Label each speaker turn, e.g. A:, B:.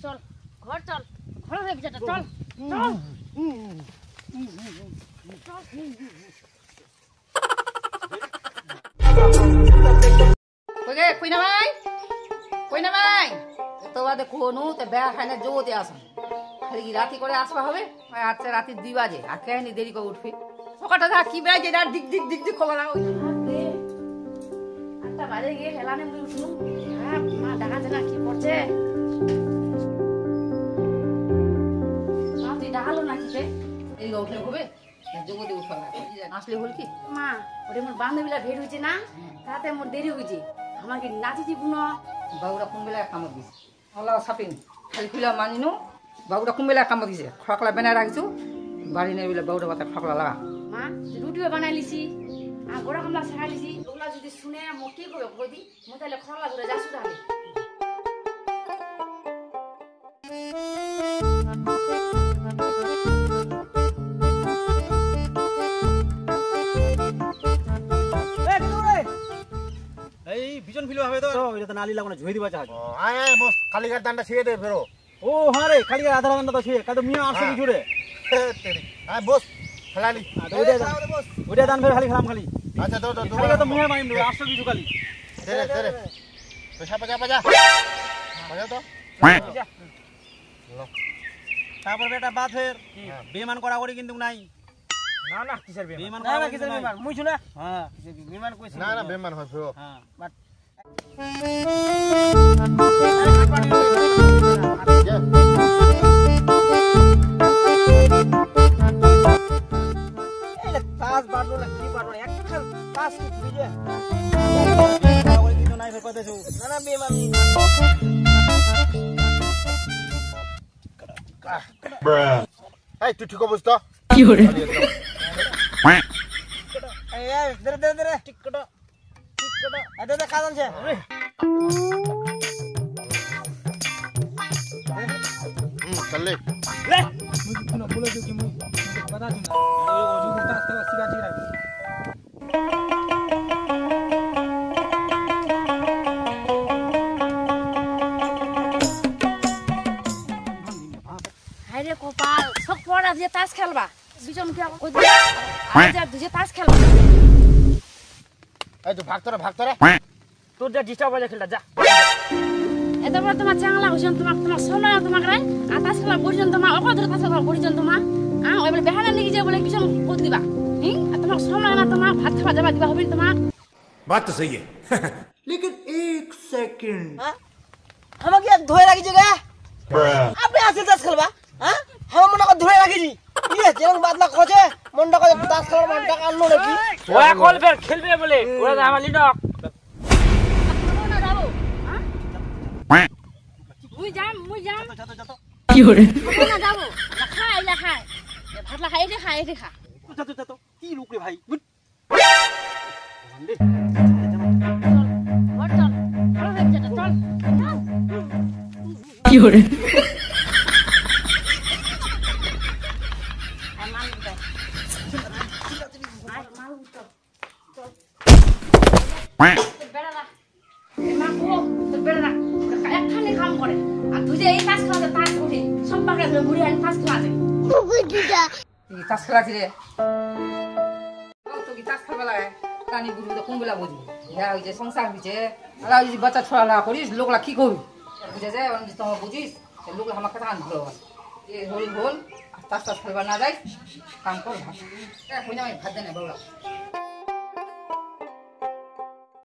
A: চল ঘর চল ঘর হয়ে বিছাটা চল চল
B: ওকে কই না ভাই তো বাদে কোনু তে বেয়া খানে জোতে আসুন খালি রাতি করে আসবা হবে আচ্ছা রাতি 2 বাজে আর কেন দেরি করে উঠবি সকালটা যা কি বেড়াই যে দিক দিক দিক দিক খবর ওই আটটা বাজে গিয়ে হেলানে মুই উঠলুম হ্যাঁ মা ডাকা জানা কি করছে মা তুই ডাকালো না কি এই উঠলে হবে জগতে উঠবা আসলে হল কি মা ওরে মোর বান্ধবীরা ভেট হইছে না তাতে মোর দেরি হইছে আমাকে নাচিছি পুনো বাবুরা কোন বেলায় কামড় দিছে হলা সাপিন খালি খুলা মানিনু বাবুরা কোন বেলায় কামড় দিছে খকলা বানাই রাখিছো বাড়ি নেই বলে বাবুরা বাতা খকলা লাগা মা রুটিও বানাই লিছি আর গোড়া কমলা ছাড়াই লিছি ওগুলা যদি শুনে মো কি করবে কইদি মো তাহলে খকলা ধরে যাসু তাহলে
C: বিজন ফিল হবে তো এটা তো নালি লাগো না ঝুই দিবা চাহ
D: আয় আয় বস কালীঘাট দানটা ছিড়ে দে ফেরো
C: ও হ্যাঁ রে খালি আধা ঘন্টা তো ছিড়ে কাটো মিয়া আসছে জুড়ে
D: তেরি আয় বস খেলালি
C: ওইটা দান ফের খালি খেলাম খালি
D: আচ্ছা তো
C: খালি তো মিয়া মাইম আসছে কিছু খালি
D: তেরে তেরে পয়সা বাজা বাজা তো
C: তারপর বেটা বাদ ফের বেমান করা করি কিন্তু নাই
E: না না কিসের
C: বেমান
E: না না কিসের বেমান মুই শুনা
C: হ্যাঁ
E: বেমান কইছ
D: না না বেমান হয় ফেরো
C: হ্যাঁ
E: বাট এলে তাস বাড়লো না কি বাড়লো একটা তাস কি বুঝে
C: কিন্তু নাই ফের কইতেছো
E: না না বেমান
D: এই তুই ঠিক অবস্থা
E: কি করে এই এই ধরে ধরে ধরে টিকটা টিকটা আদে দে কাজ আছে
D: চল লে
E: লে মুই কোনো বলে দিও কি মুই কথা দিনা এই ওজি গুতা তো সিগা জিরা
A: হাইরে কপাল সব পড়া দিয়ে তাস খেলবা বিজন কি কই দিবা আজ আর দুজে তাস খেলবা
D: এই তো ভাগ তোরা
E: তোর যা ডিস্টার্ব হয়ে খেলটা যা
A: এত বড় তোমার চাংলা হইছেন তোমার সময় তোমাক রাই আর তাস খেলা পর্যন্ত তোমার অকদর তাস খেলা পর্যন্ত তোমার ওই বলে বেহানা নিয়ে যে বলে বিজন কই দিবা আর তোমার সময় না তোমার ভাত খাওয়া যাবা দিবা হবে তোমার
F: बात तो सही है
G: लेकिन एक सेकंड
E: আমাকে এক ধরে রাখিছে গা আপনি আসে তাস খেলবা হ্যাঁ হাম মনে করে ধরে রাখিছি ইয়ে যেমন বাদলা খোঁজে মনটা করে তাস খেলার মনটা কান্নো নাকি
H: ওয়া কল ফের খেলবে বলে ওরা আমার লিডক
A: না যাবো মুই যাম
E: কি করে
A: না যাবো খাই ভাত খাই এটা খা
C: যত কি লোক রে ভাই
A: ঘর চল ঘর হয়ে বিছাটা চল
E: কি করে
B: তাস খেলা রে তো কি তাস খেলবা লাগে কানি বুড়ি তো কোন বেলা বুঝি যা হইছে সংসার হইছে আলা যদি বাচ্চা ছড়া না করিস লোকলা কি করবি বুঝে যায় অন তোমার বুঝিস লোকলা আমার কথা আন ভালো এ হল তাস খেলবা না যাই কাম কর ভাত কই না ভাত দেনে বাবা